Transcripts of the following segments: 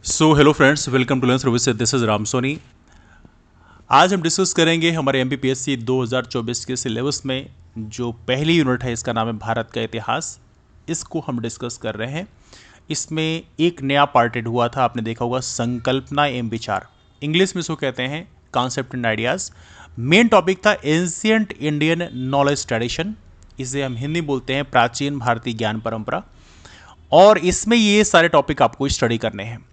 So hello friends, welcome to learn service. This is Ram Soni. आज हम discuss करेंगे हमारे एमपीपीएससी 2024 के सिलेबस में जो पहली यूनिट है, इसका नाम है भारत का इतिहास। इसको हम डिस्कस कर रहे हैं। इसमें एक नया पार्ट ऐड हुआ था, आपने देखा होगा, संकल्पना एवं विचार। इंग्लिश में इसको कहते हैं concept and ideas. Main topic था एंशियंट इंडियन नॉलेज ट्रेडिशन, इसे हम हिंदी बोलते हैं प्राचीन भारतीय ज्ञान परंपरा। और इसमें ये सारे टॉपिक आपको स्टडी करने हैं।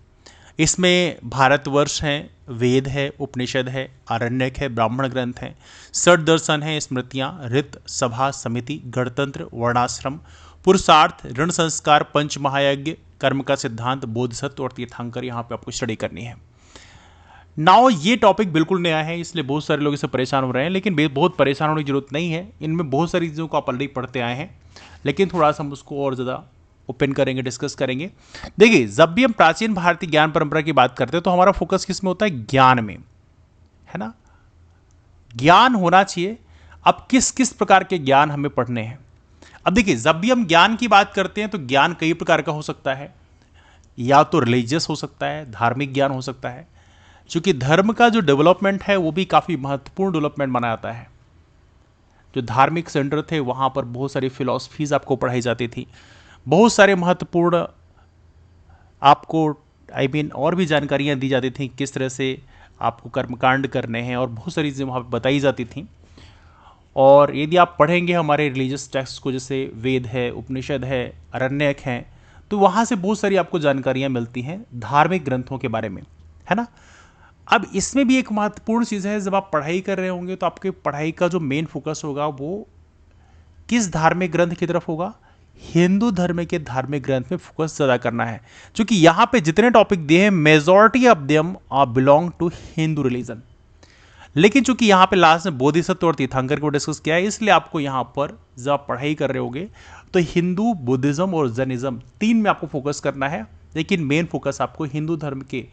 इसमें भारतवर्ष हैं, वेद है, उपनिषद है, आरण्यक है, ब्राह्मण ग्रंथ हैं, षट दर्शन है, स्मृतियाँ, ऋत, सभा, समिति, गणतंत्र, वर्णाश्रम, पुरुषार्थ, ऋण संस्कार, पंच महायज्ञ, कर्म का सिद्धांत, बोधिसत्व और तीर्थंकर यहाँ पे आपको स्टडी करनी है। नाउ ये टॉपिक बिल्कुल नया है, इसलिए बहुत सारे लोग इससे परेशान हो रहे हैं, लेकिन बहुत परेशान होने की जरूरत नहीं है। इनमें बहुत सारी चीज़ों को आप ऑलरेडी पढ़ते आए हैं, लेकिन थोड़ा सा हम उसको और ज़्यादा ओपन करेंगे, डिस्कस करेंगे। देखिए, जब भी हम प्राचीन भारतीय ज्ञान परंपरा की बात करते हैं तो हमारा फोकस किस में होता है? ज्ञान में, है ना। ज्ञान होना चाहिए। अब किस किस प्रकार के ज्ञान हमें पढ़ने हैं? अब देखिए, जब भी हम ज्ञान की बात करते हैं तो ज्ञान कई प्रकार का हो सकता है। या तो रिलीजियस हो सकता है, धार्मिक ज्ञान हो सकता है। क्योंकि धर्म का जो डेवलपमेंट है वो भी काफ़ी महत्वपूर्ण डेवलपमेंट माना जाता है। जो धार्मिक सेंटर थे वहाँ पर बहुत सारी फिलॉसफीज आपको पढ़ाई जाती थी, बहुत सारे महत्वपूर्ण आपको और भी जानकारियाँ दी जाती थी, किस तरह से आपको कर्मकांड करने हैं, और बहुत सारी चीज़ें वहाँ पर बताई जाती थी। और यदि आप पढ़ेंगे हमारे रिलीजियस टेक्स्ट को, जैसे वेद है, उपनिषद है, आरण्यक हैं, तो वहाँ से बहुत सारी आपको जानकारियाँ मिलती हैं धार्मिक ग्रंथों के बारे में, है ना। अब इसमें भी एक महत्वपूर्ण चीज़ है, जब आप पढ़ाई कर रहे होंगे तो आपके पढ़ाई का जो मेन फोकस होगा वो किस धार्मिक ग्रंथ की तरफ होगा? हिंदू धर्म के धार्मिक ग्रंथ में फोकस ज़्यादा करना है। क्योंकि यहाँ पे जितने टॉपिक दिए हैं, majority of them are belong to Hindu religion. लेकिन चूंकि यहाँ पे लास्ट में बोधिसत्व और तीर्थंकर को डिस्कस किया है, इसलिए आपको यहाँ पर जब आप पढ़ाई कर रहे होगे तो हिंदू, बुद्धिज्म और जैनिज्म, तीन में आपको फोकस करना है। लेकिन मेन फोकस आपको हिंदू धर्म के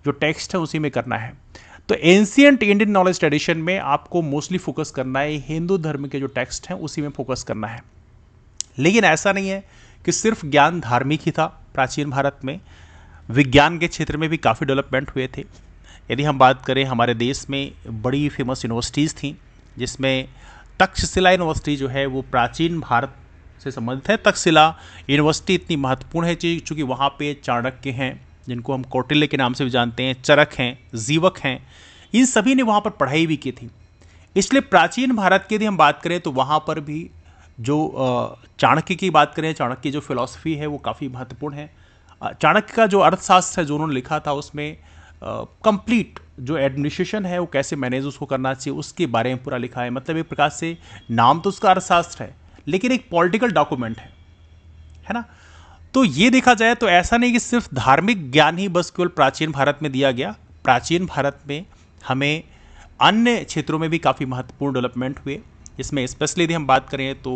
जो टेक्स्ट है उसी में करना है। तो एंशियंट इंडियन नॉलेज ट्रेडिशन में आपको मोस्टली फोकस करना है हिंदू धर्म के जो टेक्स्ट हैं उसी में फोकस करना है। लेकिन ऐसा नहीं है कि सिर्फ ज्ञान धार्मिक ही था। प्राचीन भारत में विज्ञान के क्षेत्र में भी काफ़ी डेवलपमेंट हुए थे। यदि हम बात करें, हमारे देश में बड़ी फेमस यूनिवर्सिटीज़ थी, जिसमें तक्षशिला यूनिवर्सिटी जो है वो प्राचीन भारत से संबंधित है। तक्षशिला यूनिवर्सिटी इतनी महत्वपूर्ण है चूँकि वहाँ पे चाणक्य हैं, जिनको हम कौटिल्य के नाम से भी जानते हैं, चरक हैं, जीवक हैं, इन सभी ने वहाँ पर पढ़ाई भी की थी। इसलिए प्राचीन भारत की यदि हम बात करें तो वहाँ पर भी जो चाणक्य की बात करें, चाणक्य की जो फिलॉसफी है वो काफ़ी महत्वपूर्ण है। चाणक्य का जो अर्थशास्त्र है जो उन्होंने लिखा था, उसमें कंप्लीट जो एडमिनिस्ट्रेशन है वो कैसे मैनेज उसको करना चाहिए उसके बारे में पूरा लिखा है। मतलब एक प्रकार से नाम तो उसका अर्थशास्त्र है, लेकिन एक पॉलिटिकल डॉक्यूमेंट है ना। तो ये देखा जाए तो ऐसा नहीं कि सिर्फ धार्मिक ज्ञान ही बस केवल प्राचीन भारत में दिया गया। प्राचीन भारत में हमें अन्य क्षेत्रों में भी काफ़ी महत्वपूर्ण डेवलपमेंट हुए। इसमें स्पेशली यदि हम बात करें तो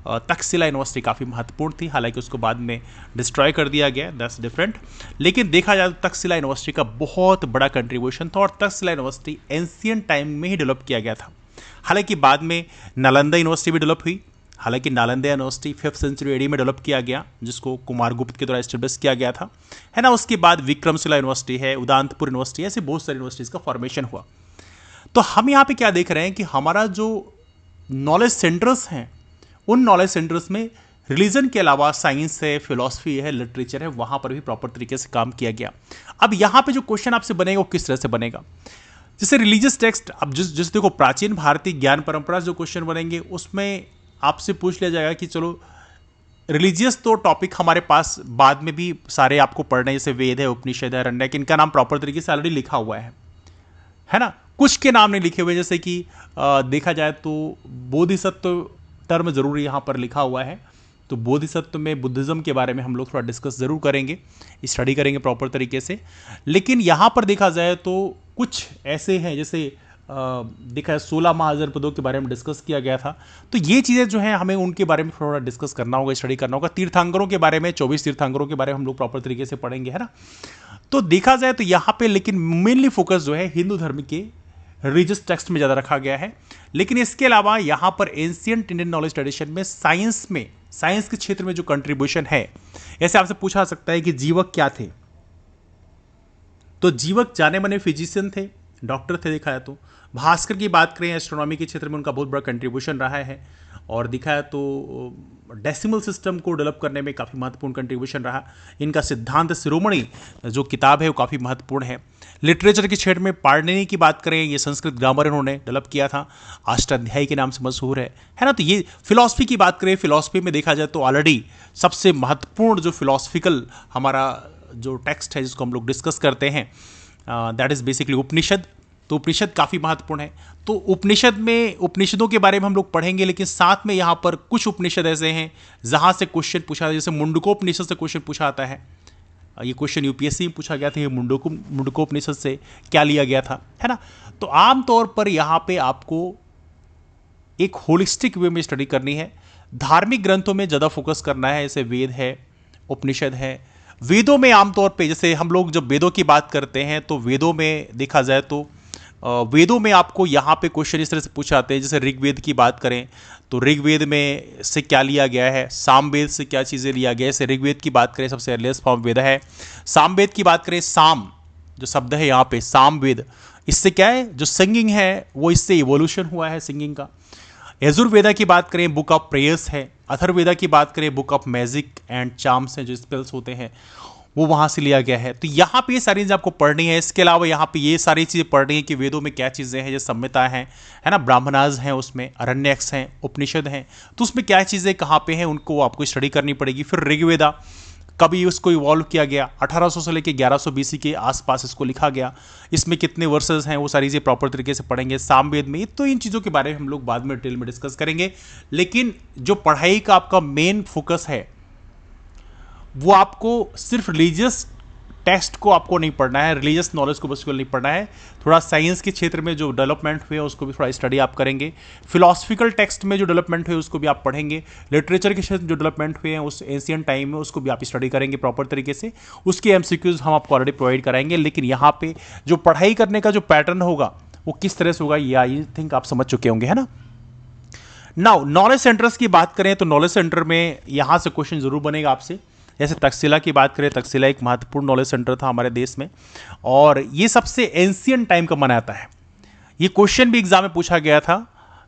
तक्षशिला यूनिवर्सिटी काफ़ी महत्वपूर्ण थी, हालांकि उसको बाद में डिस्ट्रॉय कर दिया गया, दैट्स डिफरेंट। लेकिन देखा जाए तो तक्षशिला यूनिवर्सिटी का बहुत बड़ा कंट्रीब्यूशन था, और तक्षशिला यूनिवर्सिटी एंशियंट टाइम में ही डेवलप किया गया था। हालांकि बाद में नालंदा यूनिवर्सिटी भी डेवलप हुई। हालांकि Nalanda university 5th century AD में डेवलप किया गया, जिसको कुमारगुप्त के द्वारा एस्टेब्लिश किया गया था, है ना। उसके बाद विक्रमशिला यूनिवर्सिटी है, उदांतपुर यूनिवर्सिटी, ऐसे बहुत सारी यूनिवर्सिटीज़ का फॉर्मेशन हुआ। तो हम यहाँ पे क्या देख रहे हैं कि हमारा जो नॉलेज सेंटर्स हैं, उन नॉलेज सेंटर्स में रिलीजन के अलावा साइंस है, फिलॉसफी है, लिटरेचर है, वहाँ पर भी प्रॉपर तरीके से काम किया गया। अब यहाँ पे जो क्वेश्चन आपसे बनेगा वो किस तरह से बनेगा? जैसे रिलीजियस टेक्स्ट, अब जिस देखो प्राचीन भारतीय ज्ञान परंपरा जो क्वेश्चन बनेंगे उसमें आपसे पूछ लिया जाएगा कि चलो रिलीजियस तो टॉपिक हमारे पास बाद में भी सारे आपको पढ़ने, जैसे वेद है, उपनिषद है, आरण्यक, इनका नाम प्रॉपर तरीके से ऑलरेडी लिखा हुआ है ना। कुछ के नाम नहीं लिखे हुए, जैसे कि देखा जाए तो बोधिसत्व टर्म जरूर यहाँ पर लिखा हुआ है। तो बोधिसत्व में बुद्धिज्म के बारे में हम लोग थोड़ा डिस्कस जरूर करेंगे, स्टडी करेंगे प्रॉपर तरीके से। लेकिन यहाँ पर देखा जाए तो कुछ ऐसे हैं, जैसे देखा है 16 महाजन पदों के बारे में डिस्कस किया गया था। तो ये चीज़ें जो हैं हमें उनके बारे में थोड़ा डिस्कस करना होगा, स्टडी करना होगा। तीर्थंकरों के बारे में, 24 तीर्थंकरों के बारे में हम लोग प्रॉपर तरीके से पढ़ेंगे, है ना। तो देखा जाए तो यहाँ पे लेकिन मेनली फोकस जो है हिंदू धर्म के रिलीजियस टेक्स्ट में ज़्यादा रखा गया है। लेकिन इसके अलावा यहाँ पर एंशियंट इंडियन नॉलेज ट्रेडिशन में साइंस के क्षेत्र में जो कंट्रीब्यूशन है, ऐसे आपसे पूछा सकता है कि जीवक क्या थे, तो जीवक जाने माने फिजिशियन थे, डॉक्टर थे देखा है तो। भास्कर की बात करें, एस्ट्रोनॉमी के क्षेत्र में उनका बहुत बड़ा कंट्रीब्यूशन रहा है। और दिखा है तो डेसिमल सिस्टम को डेवलप करने में काफ़ी महत्वपूर्ण कंट्रीब्यूशन रहा। इनका सिद्धांत शिरोमणि जो किताब है वो काफ़ी महत्वपूर्ण है। लिटरेचर के क्षेत्र में पाणिनि की बात करें, ये संस्कृत ग्रामर इन्होंने डेवलप किया था, अष्टाध्यायी के नाम से मशहूर है ना। तो ये फिलॉसफी की बात करें, फिलॉसफी में देखा जाए तो ऑलरेडी सबसे महत्वपूर्ण जो फिलॉसफिकल हमारा जो टेक्स्ट है जिसको हम लोग डिस्कस करते हैं, दैट इज़ बेसिकली उपनिषद। तो उपनिषद काफ़ी महत्वपूर्ण है। तो उपनिषद में उपनिषदों के बारे में हम लोग पढ़ेंगे, लेकिन साथ में यहाँ पर कुछ उपनिषद ऐसे हैं जहाँ से क्वेश्चन पूछा जाता है। जैसे मुंडकोपनिषद से क्वेश्चन पूछा आता है, ये क्वेश्चन यूपीएससी में पूछा गया था, ये मुंडकोपनिषद से क्या लिया गया था, है ना। तो आमतौर पर यहाँ पे आपको एक होलिस्टिक वे में स्टडी करनी है। धार्मिक ग्रंथों में ज़्यादा फोकस करना है, जैसे वेद है, उपनिषद है। वेदों में आमतौर पे जैसे हम लोग जब वेदों की बात करते हैं तो वेदों में देखा जाए तो वेदों में आपको यहाँ पे क्वेश्चन इस तरह से पूछे जाते हैं। जैसे ऋग्वेद की बात करें तो ऋग्वेद में से क्या लिया गया है, सामवेद से क्या चीज़ें लिया गया है। जैसे ऋग्वेद की बात करें, सबसे अर्लीस्ट फॉर्म वेद है। सामवेद की बात करें, साम जो शब्द है यहाँ पे सामवेद, इससे क्या है, जो सिंगिंग है वो इससे इवोल्यूशन हुआ है सिंगिंग का। यजुर्वेदा की बात करें, बुक ऑफ प्रेयर्स है। अथर्ववेदा की बात करें, book of magic and charms हैं, जो स्पेल्स होते हैं वो वहाँ से लिया गया है। तो यहाँ पे ये सारी चीज़ें आपको पढ़नी है। इसके अलावा यहाँ पे ये सारी चीज़ें पढ़नी है कि वेदों में क्या चीज़ें हैं, जैसे संहिता है ना, ब्राह्मणाज हैं, उसमें अरण्यक्स हैं, उपनिषद हैं, तो उसमें क्या चीज़ें कहाँ पे हैं उनको आपको स्टडी करनी पड़ेगी। फिर ऋग्वेदा कभी उसको इवॉल्व किया गया, 1800 से लेकर 1100 BC के आसपास इसको लिखा गया। इसमें कितने वर्सेस हैं वो सारी चीज़ें प्रॉपर तरीके से पढ़ेंगे। सामवेद में तो इन चीज़ों के बारे में हम लोग बाद में डिटेल में डिस्कस करेंगे। लेकिन जो पढ़ाई का आपका मेन फोकस है वो आपको सिर्फ रिलीजियस टेक्स्ट को आपको नहीं पढ़ना है, रिलीजियस नॉलेज को बस नहीं पढ़ना है। थोड़ा साइंस के क्षेत्र में जो डेवलपमेंट हुए उसको भी थोड़ा स्टडी आप करेंगे। फिलोसफिकल टेक्स्ट में जो डेवलपमेंट हुए उसको भी आप पढ़ेंगे। लिटरेचर के क्षेत्र में जो डेवलपमेंट हुए हैं उस एंशिएंट टाइम में उसको भी आप स्टडी करेंगे प्रॉपर तरीके से। उसके एमसीक्यूज हम आपको ऑलरेडी प्रोवाइड कराएंगे। लेकिन यहाँ पे जो पढ़ाई करने का जो पैटर्न होगा वो किस तरह से होगा ये आई थिंक आप समझ चुके होंगे, है ना। नाउ नॉलेज सेंटर्स की बात करें तो नॉलेज सेंटर में यहाँ से क्वेश्चन जरूर बनेगा आपसे। जैसे तक्षशिला की बात करें, तक्षशिला एक महत्वपूर्ण नॉलेज सेंटर था हमारे देश में और ये सबसे एंशिएंट टाइम का माना जाता है। ये क्वेश्चन भी एग्जाम में पूछा गया था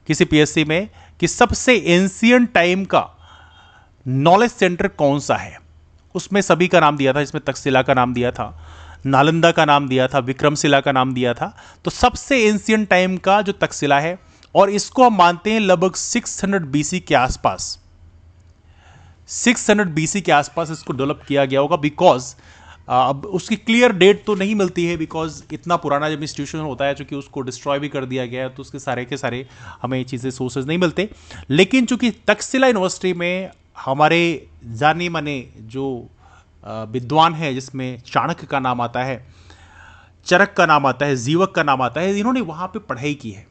किसी पीएससी में कि सबसे एंशिएंट टाइम का नॉलेज सेंटर कौन सा है। उसमें सभी का नाम दिया था, इसमें तक्षशिला का नाम दिया था, नालंदा का नाम दिया था, विक्रमशिला का नाम दिया था। तो सबसे एंशिएंट टाइम का जो तक्षशिला है और इसको हम मानते हैं लगभग 600 BC के आसपास, 600 BC के आसपास इसको डेवलप किया गया होगा। बिकॉज अब उसकी क्लियर डेट तो नहीं मिलती है, बिकॉज इतना पुराना जब इंस्टीट्यूशन होता है, चूंकि उसको डिस्ट्रॉय भी कर दिया गया है तो उसके सारे के सारे हमें ये चीज़ें सोर्सेज नहीं मिलते। लेकिन चूंकि तक्षशिला यूनिवर्सिटी में हमारे जाने माने जो विद्वान है, जिसमें चाणक्य का नाम आता है, चरक का नाम आता है, जीवक का नाम आता है, इन्होंने वहाँ पर पढ़ाई की है।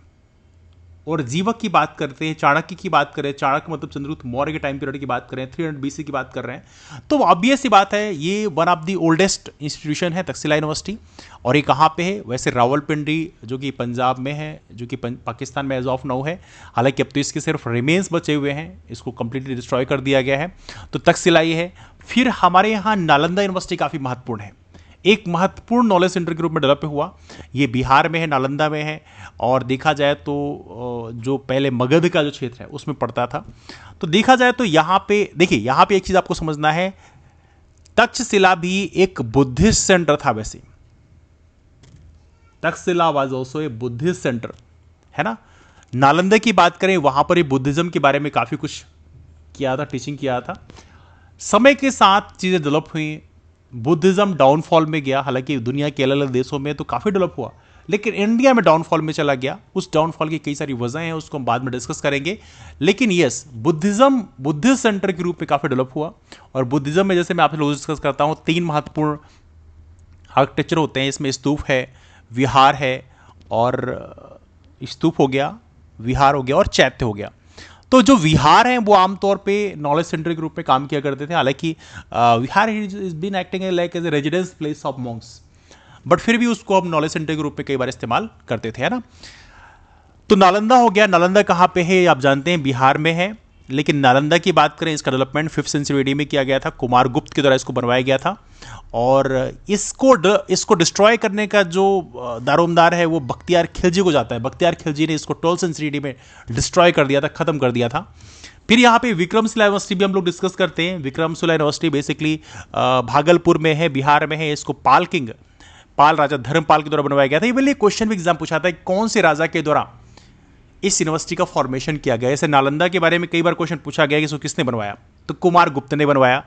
और जीवक की बात करते हैं, चाणक्य की बात करें, चाणक्य मतलब चंद्रगुप्त मौर्य के टाइम पीरियड की बात करें, 300 BC की बात कर रहे हैं, तो ऑब्वियस सी बात है ये one of the oldest institution है तक्षशिला यूनिवर्सिटी। और ये कहाँ पे है, वैसे रावलपिंडी जो कि पंजाब में है, जो कि पाकिस्तान में एज ऑफ नाउ है। हालांकि अब तो इसके सिर्फ रिमेन्स बचे हुए हैं, इसको कंप्लीटली डिस्ट्रॉय कर दिया गया है। तो तक्षशिला ये है। फिर हमारे यहाँ नालंदा यूनिवर्सिटी काफ़ी महत्वपूर्ण है, एक महत्वपूर्ण नॉलेज सेंटर के रूप में डेवलप हुआ। ये बिहार में है, नालंदा में है। और देखा जाए तो जो पहले मगध का जो क्षेत्र है उसमें पड़ता था। तो देखा जाए तो यहाँ पे देखिए, यहाँ पे एक चीज़ आपको समझना है, तक्षशिला भी एक बुद्धिस्ट सेंटर था। वैसे Takshashila was also a Buddhist centre, है ना। नालंदा की बात करें, वहाँ पर ही बुद्धिज्म के बारे में काफ़ी कुछ किया था, टीचिंग किया था। समय के साथ चीज़ें डेवलप हुई, बुद्धिज्म डाउनफॉल में गया। हालांकि दुनिया के अलग अलग देशों में तो काफ़ी डेवलप हुआ, लेकिन इंडिया में डाउनफॉल में चला गया। उस डाउनफॉल की कई सारी वजह हैं, उसको हम बाद में डिस्कस करेंगे। लेकिन यस, बुद्धिज्म बुद्धिस्ट सेंटर के रूप में काफ़ी डेवलप हुआ। और बुद्धिज्म में जैसे मैं आपसे रोज डिस्कस करता हूँ, 3 महत्वपूर्ण आर्किटेक्चर होते हैं। इसमें स्तूप है, विहार है, और स्तूप हो गया, विहार हो गया और चैत्य हो गया। तो जो विहार हैं वो आमतौर पे नॉलेज सेंटर के रूप में काम किया करते थे। हालांकि vihar is been acting like as a residence place of monks, but फिर भी उसको हम नॉलेज सेंटर के रूप में कई बार इस्तेमाल करते थे, है ना। तो नालंदा हो गया। नालंदा कहाँ पे है आप जानते हैं, बिहार में है। लेकिन नालंदा की बात करें, इसका डेवलपमेंट 5th सेंचुरी AD में किया गया था, कुमार गुप्त के द्वारा इसको बनवाया गया था। और इसको डिस्ट्रॉय करने का जो दारोमदार है वो बख्तियार खिलजी को जाता है। बख्तियार खिलजी ने इसको 12th सेंचुरी AD में डिस्ट्रॉय कर दिया था, खत्म कर दिया था। फिर यहाँ पे विक्रमशिला यूनिवर्सिटी भी हम लोग डिस्कस करते हैं। विक्रमशिला यूनिवर्सिटी बेसिकली भागलपुर में है, बिहार में है। इसको पाल राजा धर्मपाल के द्वारा बनवाया गया था। ये लिए क्वेश्चन भी एग्जाम पूछा था, कौन से राजा के द्वारा इस यूनिवर्सिटी का फॉर्मेशन किया गया। जैसे नालंदा के बारे में कई बार क्वेश्चन पूछा गया कि इसको किसने बनवाया, तो कुमार गुप्त ने बनवाया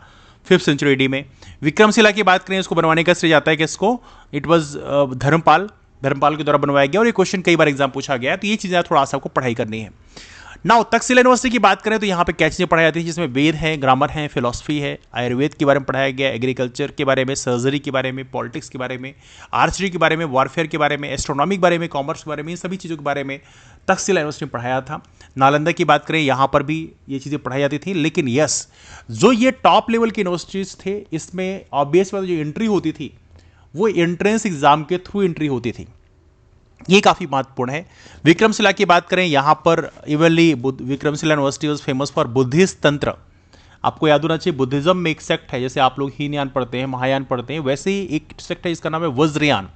5th सेंचुरी AD में। विक्रमशिला की बात करें, इसको बनवाने का श्रेय जाता है कि इसको इट वाज धर्मपाल के द्वारा बनवाया गया। और ये क्वेश्चन कई बार एग्जाम पूछा गया है, तो ये चीज़ें थोड़ा सा आपको पढ़ाई करनी है। नाउ तक्षशिला यूनिवर्सिटी की बात करें तो यहाँ पे क्या चीज़ें पढ़ाई जाती है, जिसमें वेद है, ग्रामर है, फिलॉसफी है, आयुर्वेद के बारे में पढ़ाया गया, एग्रीकल्चर के बारे में, सर्जरी के बारे में, पॉलिटिक्स के बारे में, आर्चरी के बारे में, वॉरफेयर के बारे में, एस्ट्रोनॉमी के बारे में, कॉमर्स के बारे में, इन सभी चीज़ों के बारे में तक्षशिला यूनिवर्सिटी में पढ़ाया था। नालंदा की बात करें, यहाँ पर भी ये चीज़ें पढ़ाई जाती थी। लेकिन यस, जो ये टॉप लेवल के यूनिवर्सिटीज़ थे, इसमें ऑब्वियस बात जो एंट्री होती थी वो एंट्रेंस एग्जाम के थ्रू एंट्री होती थी। ये काफ़ी महत्वपूर्ण है। विक्रमशिला की बात करें, यहाँ पर evenly Vikramshila university was famous for Buddhist तंत्र। आपको याद होना चाहिए, बुद्धिज्म में एक सेक्ट है, जैसे आप लोग हीनयान पढ़ते हैं, महायान पढ़ते हैं, वैसे ही एक सेक्ट है, इसका नाम है वज्रयान।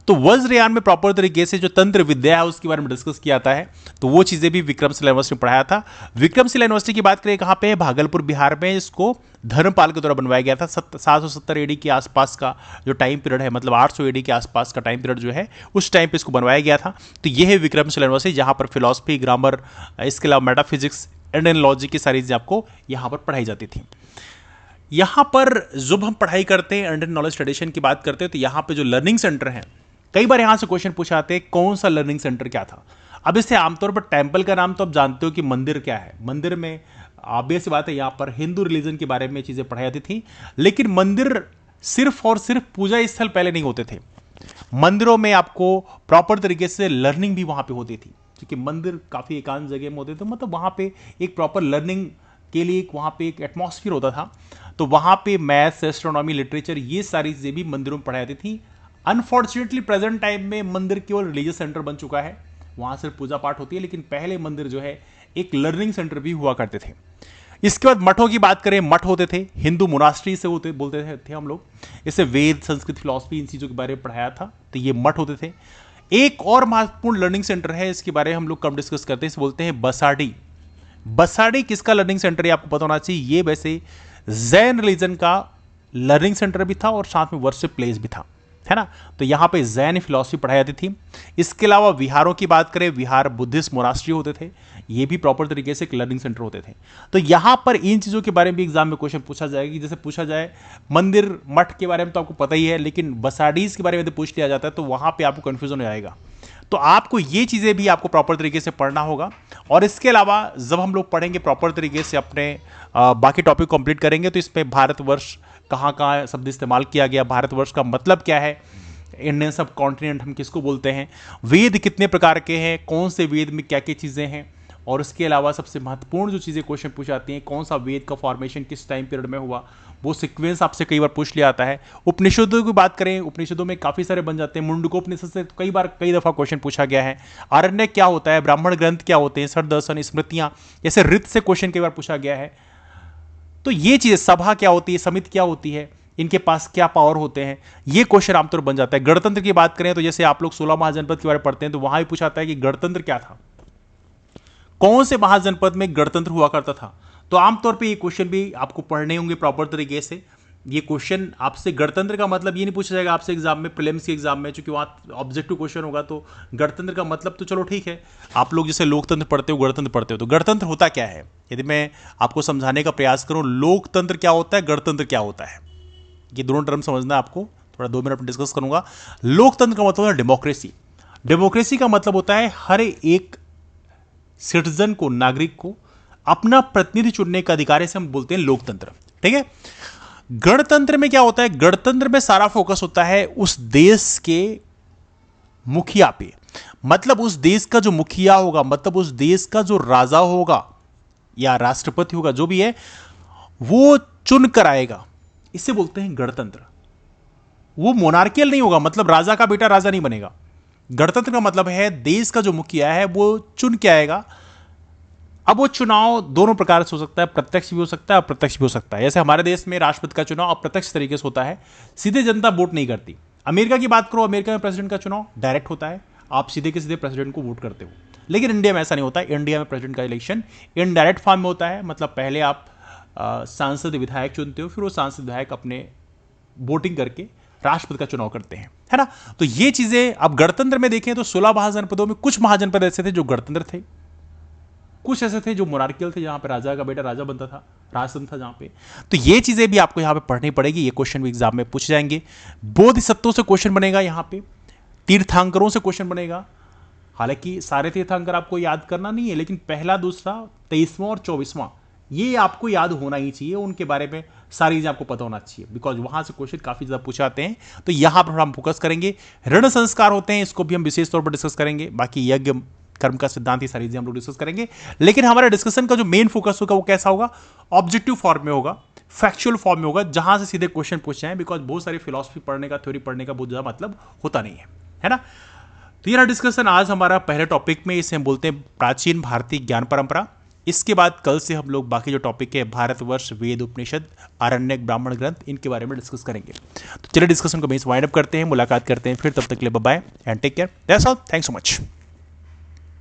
तो वज्रयान में प्रॉपर तरीके से जो तंत्र विद्या है उसके बारे में डिस्कस किया जाता है। तो वो चीज़ें भी विक्रमशिला यूनिवर्सिटी में पढ़ाया था। विक्रमशिला यूनिवर्सिटी की बात करें, कहाँ पे है, भागलपुर बिहार में। इसको धर्मपाल के द्वारा बनवाया गया था। 770 AD के आसपास का जो टाइम पीरियड है, मतलब 800 AD के आसपास का टाइम पीरियड जो है, उस टाइम पे इसको बनवाया गया था। तो ये है विक्रमशिला यूनिवर्सिटी, जहाँ पर फिलॉसफी, ग्रामर, इसके अलावा मेटाफिजिक्स, इंडियन लॉजिक की सारी चीज़ें आपको यहाँ पर पढ़ाई जाती थी। यहाँ पर जब हम पढ़ाई करते हैं, इंडियन नॉलेज ट्रेडिशन की बात करते हैं, तो यहाँ पे जो लर्निंग सेंटर है, कई बार यहाँ से क्वेश्चन पूछा जाते हैं कौन सा लर्निंग सेंटर क्या था। अब इससे आमतौर पर टेंपल का नाम तो आप जानते हो कि मंदिर क्या है। मंदिर में ऑब्वियस सी बात है, यहाँ पर हिंदू रिलीजन के बारे में चीज़ें पढ़ाई जाती थी। लेकिन मंदिर सिर्फ और सिर्फ पूजा स्थल पहले नहीं होते थे। मंदिरों में आपको प्रॉपर तरीके से लर्निंग भी वहाँ पे होती थी, क्योंकि मंदिर काफ़ी एकांत जगह में होते थे। मतलब वहाँ पे एक प्रॉपर लर्निंग के लिए वहाँ पे एक एटमॉस्फेयर होता था। तो वहाँ पे मैथ्स, एस्ट्रोनॉमी, लिटरेचर, ये सारी चीज़ें भी मंदिरों में पढ़ाई जाती थी। अनफॉर्चुनेटली प्रेजेंट टाइम में मंदिर केवल रिलीजियस सेंटर बन चुका है, वहाँ सिर्फ पूजा पाठ होती है। लेकिन पहले मंदिर जो है एक लर्निंग सेंटर भी हुआ करते थे। इसके बाद मठों की बात करें, मठ होते थे, हिंदू मोनास्ट्री से बोलते थे हम लोग। इससे वेद, संस्कृत, फिलॉसफी, इन चीज़ों के बारे में पढ़ाया था, तो ये मठ होते थे। एक और महत्वपूर्ण लर्निंग सेंटर है, इसके बारे में हम लोग कम डिस्कस करते हैं, इसे बोलते हैं बसाड़ी। बसाड़ी किसका लर्निंग सेंटर है आपको पता होना चाहिए। ये वैसे जैन रिलीजन का लर्निंग सेंटर भी था और साथ में वर्शिप प्लेस भी था, है ना। तो यहाँ पे जैन फिलॉसफी पढ़ाई जाती थी। इसके अलावा विहारों की बात करें, विहार बुद्धिस्ट मोनास्ट्री होते थे, ये भी प्रॉपर तरीके से एक लर्निंग सेंटर होते थे। तो यहाँ पर इन चीज़ों के बारे में भी एग्जाम में क्वेश्चन पूछा जाएगा, कि जैसे पूछा जाए मंदिर, मठ के बारे में तो आपको पता ही है, लेकिन बसाडीज के बारे में यदि पूछ लिया जाता है तो वहाँ पर आपको कन्फ्यूजन हो जाएगा। तो आपको ये चीज़ें भी आपको प्रॉपर तरीके से पढ़ना होगा। और इसके अलावा जब हम लोग पढ़ेंगे प्रॉपर तरीके से, अपने बाकी टॉपिक कंप्लीट करेंगे, तो इसमें भारतवर्ष कहाँ कहाँ शब्द इस्तेमाल किया गया, भारतवर्ष का मतलब क्या है, इंडियन सब कॉन्टिनेंट हम किसको बोलते हैं, वेद कितने प्रकार के हैं, कौन से वेद में क्या क्या चीज़ें हैं, और उसके अलावा सबसे महत्वपूर्ण जो चीज़ें क्वेश्चन पूछ जाती हैं, कौन सा वेद का फॉर्मेशन किस टाइम पीरियड में हुआ, वो सीक्वेंस आपसे कई बार पूछ लिया जाता है। उपनिषदों की बात करें, उपनिषदों में काफ़ी सारे बन जाते हैं। मुंडकोपनिषद से कई दफ़ा क्वेश्चन पूछा गया है। आरण्यक क्या होता है, ब्राह्मण ग्रंथ क्या होते हैं, षड दर्शन, स्मृतियाँ, जैसे ऋत से क्वेश्चन कई बार पूछा गया है। तो ये चीज़, सभा क्या होती है, समिति क्या होती है, इनके पास क्या पावर होते हैं, ये क्वेश्चन आमतौर पर बन जाता है। गणतंत्र की बात करें तो जैसे आप लोग 16 महाजनपद के बारे में पढ़ते हैं, तो वहां भी पूछा जाता है कि गणतंत्र क्या था, कौन से महाजनपद में गणतंत्र हुआ करता था। तो आमतौर पे ये क्वेश्चन भी आपको पढ़ने होंगे प्रॉपर तरीके से। ये क्वेश्चन आपसे गणतंत्र का मतलब ये नहीं पूछा जाएगा आपसे एग्जाम में, प्रीलिम्स के एग्जाम में, क्योंकि वहाँ ऑब्जेक्टिव क्वेश्चन होगा। तो गणतंत्र का मतलब तो चलो ठीक है, आप लोग जैसे लोकतंत्र पढ़ते हो, गणतंत्र पढ़ते हो, तो गणतंत्र होता क्या है, यदि मैं आपको समझाने का प्रयास करूँ, लोकतंत्र क्या होता है, गणतंत्र क्या होता है, ये दोनों टर्म समझना आपको, थोड़ा 2 मिनट में डिस्कस करूंगा। लोकतंत्र का मतलब है डेमोक्रेसी। डेमोक्रेसी का मतलब होता है हर एक सिटीजन को, नागरिक को अपना प्रतिनिधि चुनने का अधिकार, इसे हम बोलते हैं लोकतंत्र, ठीक है। गणतंत्र में क्या होता है, गणतंत्र में सारा फोकस होता है उस देश के मुखिया पे, मतलब उस देश का जो मुखिया होगा, मतलब उस देश का जो राजा होगा या राष्ट्रपति होगा, जो भी है, वो चुन कर आएगा, इसे बोलते हैं गणतंत्र। वो मोनार्कियल नहीं होगा, मतलब राजा का बेटा राजा नहीं बनेगा। गणतंत्र का मतलब है देश का जो मुखिया है वो चुन के आएगा अब वो चुनाव दोनों प्रकार से हो सकता है, प्रत्यक्ष भी हो सकता है, अप्रत्यक्ष भी हो सकता है। जैसे हमारे देश में राष्ट्रपति का चुनाव अप्रत्यक्ष तरीके से होता है, सीधे जनता वोट नहीं करती। अमेरिका की बात करो, अमेरिका में प्रेसिडेंट का चुनाव डायरेक्ट होता है, आप सीधे के सीधे प्रेसिडेंट को वोट करते हो। लेकिन इंडिया में ऐसा नहीं होता है। इंडिया में प्रेसिडेंट का इलेक्शन इनडायरेक्ट फॉर्म में होता है, मतलब पहले आप सांसद विधायक चुनते हो, फिर वो सांसद विधायक अपने वोटिंग करके राष्ट्रपति का चुनाव करते हैं, है ना। तो ये चीजें अब गणतंत्र में देखें तो 16 महाजनपदों में कुछ महाजनपद ऐसे थे जो गणतंत्र थे, कुछ ऐसे थे जो मोनार्कियल थे, जहां पे राजा का बेटा राजा बनता था, राजतंत्र था जहां पे। तो ये चीजें भी आपको यहां पे पढ़नी पड़ेगी, ये क्वेश्चन भी एग्जाम में पूछे जाएंगे। बोधिसत्वों से क्वेश्चन बनेगा, यहां पे तीर्थांकरों से क्वेश्चन बनेगा। हालांकि सारे तीर्थांकर आपको याद करना नहीं है, लेकिन पहला, दूसरा, 23वां और 24वां ये आपको याद होना ही चाहिए, उनके बारे में सारी चीजें आपको पता होना चाहिए, बिकॉज वहां से क्वेश्चन काफी ज्यादा पूछे जाते हैं। तो यहां पर हम फोकस करेंगे। ऋण संस्कार होते हैं, इसको भी हम विशेष तौर पर डिस्कस करेंगे। बाकी यज्ञ कर्म का सिद्धांत, ये सारी चीजें हम लोग डिस्कस करेंगे। लेकिन हमारे डिस्कशन का जो मेन फोकस होगा वो कैसा होगा, ऑब्जेक्टिव फॉर्म में होगा, फैक्चुअल फॉर्म में होगा, जहां से सीधे क्वेश्चन पूछे हैं। बिकॉज बहुत सारी फिलॉसफी पढ़ने का, थ्योरी पढ़ने का बहुत ज्यादा मतलब होता नहीं है ना। तो ये डिस्कशन आज हमारा पहले टॉपिक में, इसे हम बोलते हैं प्राचीन भारतीय ज्ञान परंपरा। इसके बाद कल से हम लोग बाकी जो टॉपिक है, भारतवर्ष, वेद, उपनिषद, आरण्यक, ब्राह्मण ग्रंथ, इनके बारे में डिस्कस करेंगे। तो चलिए डिस्कशन को वहीं से वाइंड अप करते हैं, मुलाकात करते हैं फिर। तब तक के लिए bye bye and take care. That's all, thanks so much.